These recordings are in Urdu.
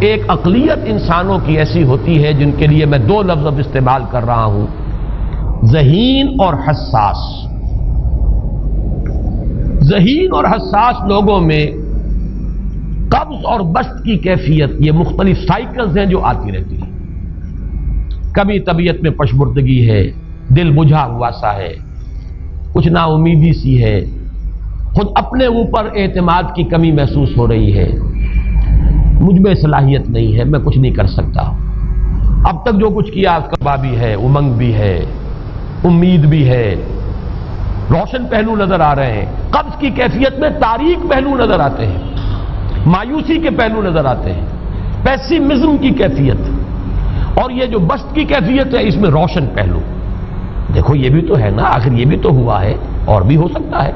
ایک اقلیت انسانوں کی ایسی ہوتی ہے جن کے لیے میں دو لفظ اب استعمال کر رہا ہوں، ذہین اور حساس۔ ذہین اور حساس لوگوں میں قبض اور بسط کی کیفیت، یہ مختلف سائیکلز ہیں جو آتی رہتی ہیں۔ کبھی طبیعت میں پشبردگی ہے، دل بجھا ہوا سا ہے، کچھ نا امیدی سی ہے، خود اپنے اوپر اعتماد کی کمی محسوس ہو رہی ہے، مجھ میں صلاحیت نہیں ہے، میں کچھ نہیں کر سکتا، اب تک جو کچھ کیا اس کا بھی ہے، امنگ بھی ہے، امید بھی ہے، روشن پہلو نظر آ رہے ہیں۔ قبض کی کیفیت میں تاریک پہلو نظر آتے ہیں، مایوسی کے پہلو نظر آتے ہیں، پیسیمزم کی کیفیت، اور یہ جو بسط کی کیفیت ہے اس میں روشن پہلو۔ دیکھو یہ بھی تو ہے نا، آخر یہ بھی تو ہوا ہے، اور بھی ہو سکتا ہے،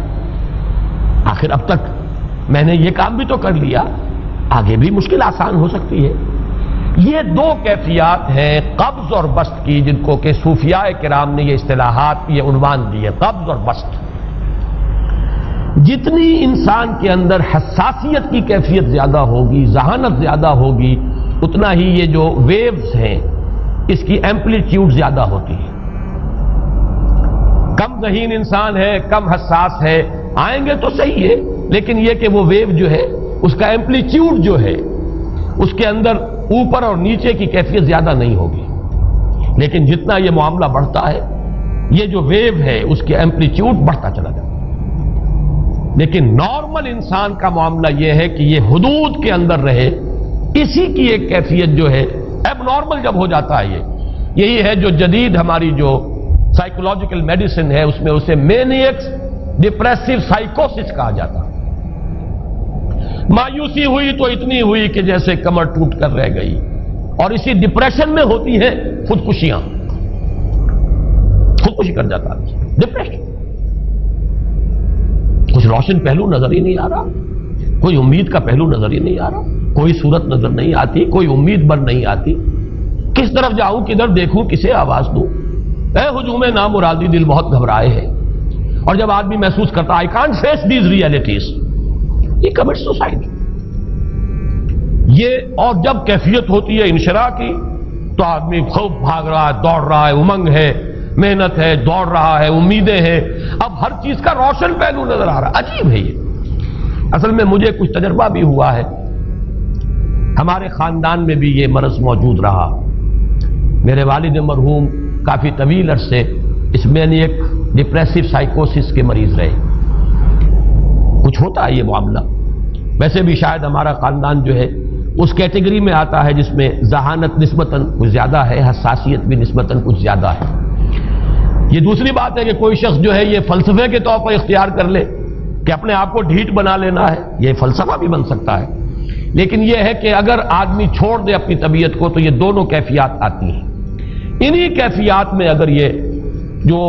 آخر اب تک میں نے یہ کام بھی تو کر لیا، آگے بھی مشکل آسان ہو سکتی ہے۔ یہ دو کیفیات ہیں قبض اور بسط کی، جن کو کہ صوفیاء کرام نے یہ اصطلاحات، یہ عنوان دیے، قبض اور بسط۔ جتنی انسان کے اندر حساسیت کی کیفیت زیادہ ہوگی، ذہانت زیادہ ہوگی، اتنا ہی یہ جو ویوز ہیں اس کی ایمپلیٹیوڈ زیادہ ہوتی ہے۔ کم ذہین انسان ہے، کم حساس ہے، آئیں گے تو صحیح ہے، لیکن یہ کہ وہ ویو جو ہے اس کا ایمپلیٹیوڈ جو ہے اس کے اندر اوپر اور نیچے کی کیفیت زیادہ نہیں ہوگی۔ لیکن جتنا یہ معاملہ بڑھتا ہے یہ جو ویو ہے اس کے ایمپلیٹیوڈ بڑھتا چلا جاتا ہے۔ لیکن نارمل انسان کا معاملہ یہ ہے کہ یہ حدود کے اندر رہے، اسی کی ایک کیفیت جو ہے ایب نارمل جب ہو جاتا ہے، یہی ہے جو جدید ہماری جو سائیکولوجیکل میڈیسن ہے اس میں اسے مینیکس ڈپریسو سائیکوسس کہا جاتا ہے۔ مایوسی ہوئی تو اتنی ہوئی کہ جیسے کمر ٹوٹ کر رہ گئی، اور اسی ڈپریشن میں ہوتی ہیں خودکشیاں، خودکشی کر جاتا ہے ڈپریشن۔ کچھ روشن پہلو نظر ہی نہیں آ رہا، کوئی امید کا پہلو نظر ہی نہیں آ رہا، کوئی صورت نظر نہیں آتی، کوئی امید بن نہیں آتی، کس طرف جاؤں، کدھر دیکھوں، کسے آواز دوں، اے ہجوم نامرادی دل بہت گھبرائے ہے۔ اور جب آدمی محسوس کرتا I can't face these realities، یہ commits suicide۔ یہ اور جب کیفیت ہوتی ہے انشراح کی تو آدمی خوب بھاگ رہا ہے، دوڑ رہا ہے، امنگ ہے، محنت ہے، دوڑ رہا ہے، امیدیں ہیں، اب ہر چیز کا روشن پہلو نظر آ رہا ہے۔ عجیب ہے یہ، اصل میں مجھے کچھ تجربہ بھی ہوا ہے، ہمارے خاندان میں بھی یہ مرض موجود رہا۔ میرے والد مرحوم کافی طویل عرصے اس میں ایک ڈپریسو سائیکوسس کے مریض رہے۔ کچھ ہوتا ہے یہ معاملہ، ویسے بھی شاید ہمارا خاندان جو ہے اس کیٹیگری میں آتا ہے جس میں ذہانت نسبتاً کچھ زیادہ ہے، حساسیت بھی نسبتاً کچھ زیادہ ہے۔ یہ دوسری بات ہے کہ کوئی شخص جو ہے یہ فلسفے کے طور پر اختیار کر لے کہ اپنے آپ کو ڈھیٹ بنا لینا ہے، یہ فلسفہ بھی بن سکتا ہے، لیکن یہ ہے کہ اگر آدمی چھوڑ دے اپنی طبیعت کو تو یہ دونوں کیفیات آتی ہیں۔ انہی کیفیات میں اگر یہ جو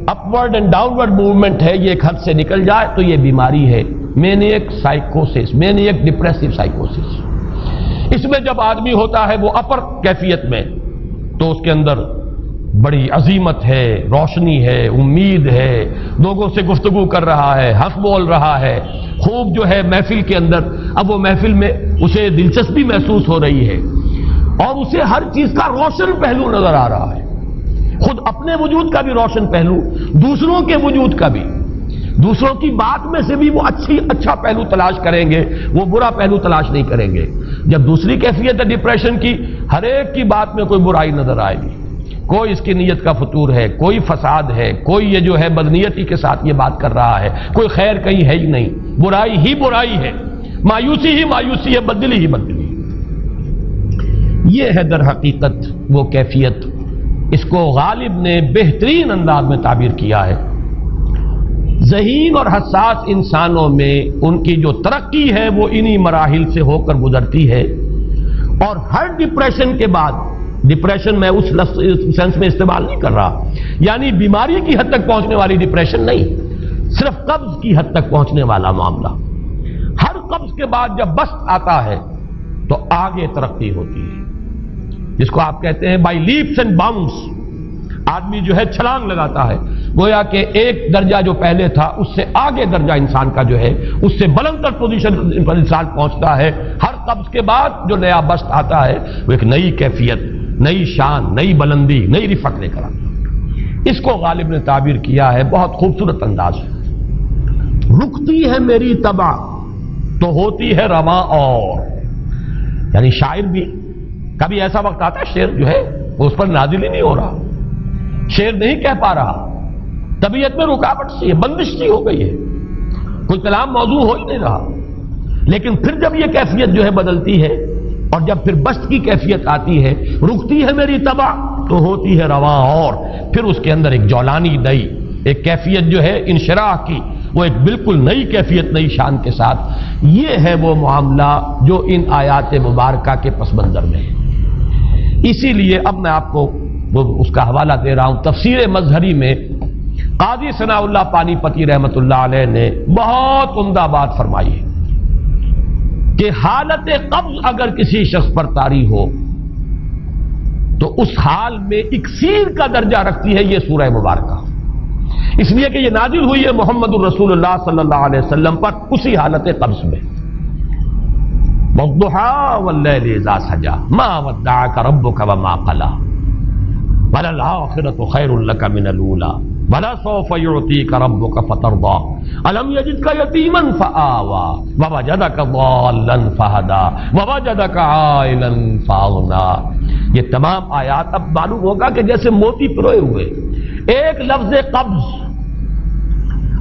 اپورڈ اینڈ ڈاؤنورڈ موومنٹ ہے یہ ایک حد سے نکل جائے تو یہ بیماری ہے مینیک سائیکوسس، مینیک ڈپریسو سائیکوسس۔ اس میں جب آدمی ہوتا ہے وہ اپر کیفیت میں تو اس کے اندر بڑی عظیمت ہے، روشنی ہے، امید ہے، لوگوں سے گفتگو کر رہا ہے، حق بول رہا ہے، خوب جو ہے محفل کے اندر، اب وہ محفل میں اسے دلچسپی محسوس ہو رہی ہے اور اسے ہر چیز کا روشن پہلو نظر آ رہا ہے، خود اپنے وجود کا بھی روشن پہلو، دوسروں کے وجود کا بھی، دوسروں کی بات میں سے بھی وہ اچھا پہلو تلاش کریں گے، وہ برا پہلو تلاش نہیں کریں گے۔ جب دوسری کیفیت ہے ڈپریشن کی، ہر ایک کی بات میں کوئی برائی نظر آئے گی، کوئی اس کی نیت کا فطور ہے، کوئی فساد ہے، کوئی یہ جو ہے بدنیتی کے ساتھ یہ بات کر رہا ہے، کوئی خیر کہیں ہے ہی نہیں، برائی ہی برائی ہے، مایوسی ہی مایوسی ہے، بدلی ہی بدلی۔ یہ ہے در حقیقت وہ کیفیت، اس کو غالب نے بہترین انداز میں تعبیر کیا ہے۔ ذہین اور حساس انسانوں میں ان کی جو ترقی ہے وہ انہی مراحل سے ہو کر گزرتی ہے، اور ہر ڈپریشن کے بعد، ڈپریشن میں اس سینس میں استعمال نہیں کر رہا یعنی بیماری کی حد تک پہنچنے والی ڈپریشن نہیں، صرف قبض کی حد تک پہنچنے والا معاملہ۔ ہر قبض کے بعد جب بسط آتا ہے تو آگے ترقی ہوتی ہے، جس کو آپ کہتے ہیں بائی لیپس اینڈ باؤنڈس، آدمی جو ہے چھلانگ لگاتا ہے، گویا کہ ایک درجہ جو پہلے تھا اس سے آگے درجہ انسان کا جو ہے اس سے بلندر پوزیشن پر انسان پہنچتا ہے. ہر قبض کے بعد جو نیا بست آتا ہے وہ ایک نئی کیفیت، نئی شان، نئی بلندی، نئی رفعت لے کر آتا ہے. اس کو غالب نے تعبیر کیا ہے بہت خوبصورت انداز ہے. رکتی ہے میری طبع تو ہوتی ہے رواں اور. یعنی شاعر بھی کبھی ایسا وقت آتا ہے شعر جو ہے وہ اس پر نازل ہی نہیں ہو رہا، شعر نہیں کہہ پا رہا، طبیعت میں رکاوٹ سی ہے، بندش سی ہو گئی ہے، کوئی کلام موضوع ہو ہی نہیں رہا. لیکن پھر جب یہ کیفیت جو ہے بدلتی ہے اور جب پھر بست کی کیفیت آتی ہے، رکتی ہے میری طبع تو ہوتی ہے رواں اور، پھر اس کے اندر ایک جولانی نئی ایک کیفیت جو ہے انشراح کی، وہ ایک بالکل نئی کیفیت نئی شان کے ساتھ. یہ ہے وہ معاملہ جو ان آیات مبارکہ کے پس منظر میں ہے. اسی لیے اب میں آپ کو اس کا حوالہ دے رہا ہوں. تفسیر مظہری میں قاضی ثناء اللہ پانی پتی رحمۃ اللہ علیہ نے بہت عمدہ بات فرمائی ہے کہ حالت قبض اگر کسی شخص پر طاری ہو تو اس حال میں اکسیر کا درجہ رکھتی ہے یہ سورہ مبارکہ، اس لیے کہ یہ نازل ہوئی ہے محمد الرسول اللہ صلی اللہ علیہ وسلم پر اسی حالت قبض میں. وَالضُّحَىٰ وَاللَّيْلِ إِذَا سَجَىٰ مَا وَدَّعَكَ رَبُّكَ وَمَا قَلَىٰ وَلَلْآخِرَةُ خَيْرٌ لَكَ مِنَ الْأُولَىٰ وَلَسَوْفَ يُعْطِيكَ رَبُّكَ فَتَرْضَىٰ أَلَمْ يَجِدْكَ يَتِيمًا فَآوَىٰ وَوَجَدَكَ ضَالًّا فَهَدَىٰ وَوَجَدَكَ عَائِلًا فَأَغْنَىٰ. یہ تمام آیات اب معلوم ہوگا کہ جیسے موتی پروئے ہوئے ایک لفظ قبض.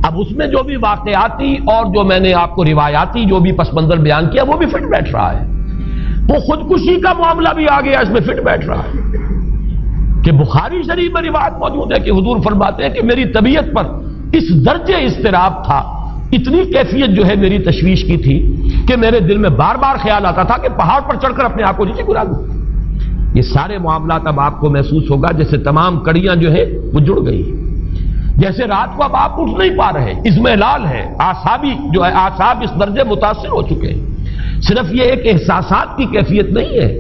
اب اس میں جو بھی واقعاتی اور جو میں نے آپ کو روایاتی جو بھی پس منظر بیان کیا وہ بھی فٹ بیٹھ رہا ہے. وہ خودکشی کا معاملہ بھی آ گیا اس میں فٹ بیٹھ رہا ہے کہ بخاری شریف میں روایت موجود ہے کہ حضور فرماتے ہیں کہ میری طبیعت پر اس درجے اضطراب تھا، اتنی کیفیت جو ہے میری تشویش کی تھی کہ میرے دل میں بار بار خیال آتا تھا کہ پہاڑ پر چڑھ کر اپنے آپ کو نیچے گرا دوں. یہ سارے معاملات اب آپ کو محسوس ہوگا جیسے تمام کڑیاں جو ہے وہ جڑ گئی، جیسے رات کو اب آپ اٹھ نہیں پا رہے، اضمحلال ہے، اعصابی جو ہے اعصاب اس درجے متاثر ہو چکے ہیں. صرف یہ ایک احساسات کی کیفیت نہیں ہے،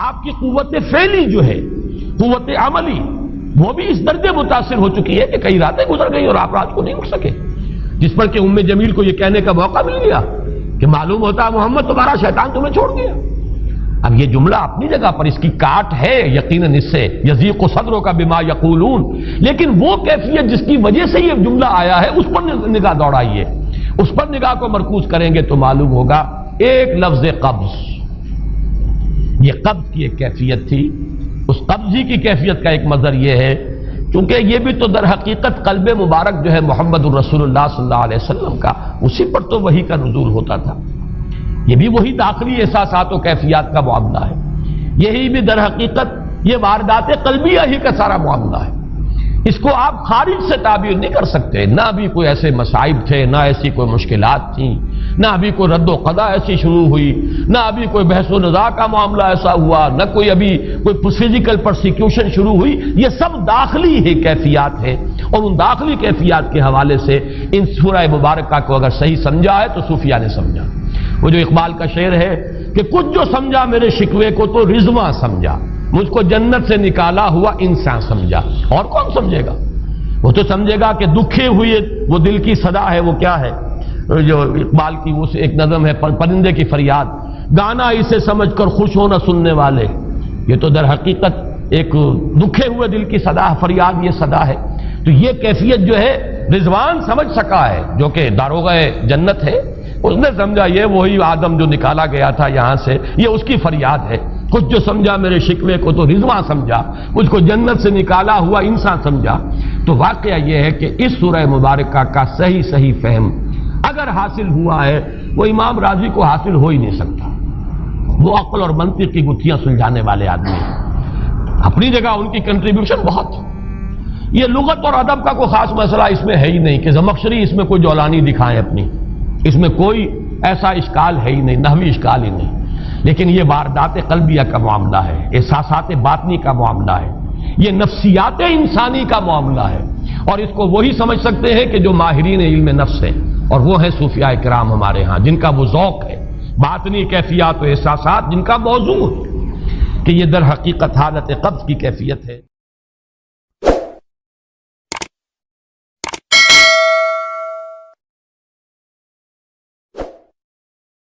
آپ کی قوت فعلی جو ہے، قوت عملی، وہ بھی اس درجے متاثر ہو چکی ہے کہ کئی راتیں گزر گئی اور آپ رات کو نہیں اٹھ سکے، جس پر کہ ام جمیل کو یہ کہنے کا موقع مل گیا کہ معلوم ہوتا ہے محمد تمہارا شیطان تمہیں چھوڑ گیا. اب یہ جملہ اپنی جگہ پر اس کی کاٹ ہے یقیناً اس سے یضیق صدرک بما یقولون، لیکن وہ کیفیت جس کی وجہ سے یہ جملہ آیا ہے اس پر نگاہ دوڑائیے، اس پر نگاہ کو مرکوز کریں گے تو معلوم ہوگا ایک لفظ قبض، یہ قبض کی ایک کیفیت تھی. اس قبضی کی کیفیت کا ایک مظہر یہ ہے کیونکہ یہ بھی تو در حقیقت قلب مبارک جو ہے محمد الرسول اللہ صلی اللہ علیہ وسلم کا، اسی پر تو وحی کا نزول ہوتا تھا. یہ بھی وہی داخلی احساسات و کیفیات کا معاملہ ہے، یہی بھی در حقیقت یہ واردات قلبیہ ہی کا سارا معاملہ ہے. اس کو آپ خارج سے تعبیر نہیں کر سکتے، نہ ابھی کوئی ایسے مصائب تھے، نہ ایسی کوئی مشکلات تھیں، نہ ابھی کوئی رد و قضا ایسی شروع ہوئی، نہ ابھی کوئی بحث و نزاع کا معاملہ ایسا ہوا، نہ کوئی ابھی کوئی فزیکل پرسیکیوشن شروع ہوئی. یہ سب داخلی ہی کیفیات ہیں اور ان داخلی کیفیات کے حوالے سے ان سورہ مبارکہ کو اگر صحیح سمجھا ہے تو صوفیہ نے سمجھا. وہ جو اقبال کا شعر ہے کہ کچھ جو سمجھا میرے شکوے کو تو رضواں سمجھا، مجھ کو جنت سے نکالا ہوا انسان سمجھا. اور کون سمجھے گا؟ وہ تو سمجھے گا کہ دکھے ہوئے وہ دل کی صدا ہے، وہ کیا ہے جو اقبال کی وہ ایک نظم ہے پرندے کی فریاد، گانا اسے سمجھ کر خوش ہونا سننے والے. یہ تو در حقیقت ایک دکھے ہوئے دل کی صدا فریاد، یہ صدا ہے. تو یہ کیفیت جو ہے رضوان سمجھ سکا ہے جو کہ داروغہ جنت ہے، اس نے سمجھا یہ وہی آدم جو نکالا گیا تھا یہاں سے، یہ اس کی فریاد ہے. کچھ جو سمجھا میرے شکوے کو تو رضواں سمجھا، مجھ کو جنت سے نکالا ہوا انسان سمجھا. تو واقعہ یہ ہے کہ اس سورہ مبارکہ کا صحیح فہم اگر حاصل ہوا ہے وہ امام راضی کو حاصل ہو ہی نہیں سکتا. وہ عقل اور منطق کی گتھیاں سلجھانے والے آدمی ہیں، اپنی جگہ ان کی کنٹریبیوشن بہت. یہ لغت اور ادب کا کوئی خاص مسئلہ اس میں ہے ہی نہیں کہ زمخشری اس میں کوئی جولانی دکھائیں اپنی، اس میں کوئی ایسا اشکال ہے ہی نہیں، نحوی اشکال ہی نہیں. لیکن یہ واردات قلبیہ کا معاملہ ہے، احساسات باطنی کا معاملہ ہے، یہ نفسیات انسانی کا معاملہ ہے. اور اس کو وہی سمجھ سکتے ہیں کہ جو ماہرین علم نفس ہیں، اور وہ ہیں صوفیاء کرام ہمارے ہاں، جن کا وہ ذوق ہے باطنی کیفیات و احساسات، جن کا موضوع ہے کہ یہ در حقیقت حالت قبض کی کیفیت ہے.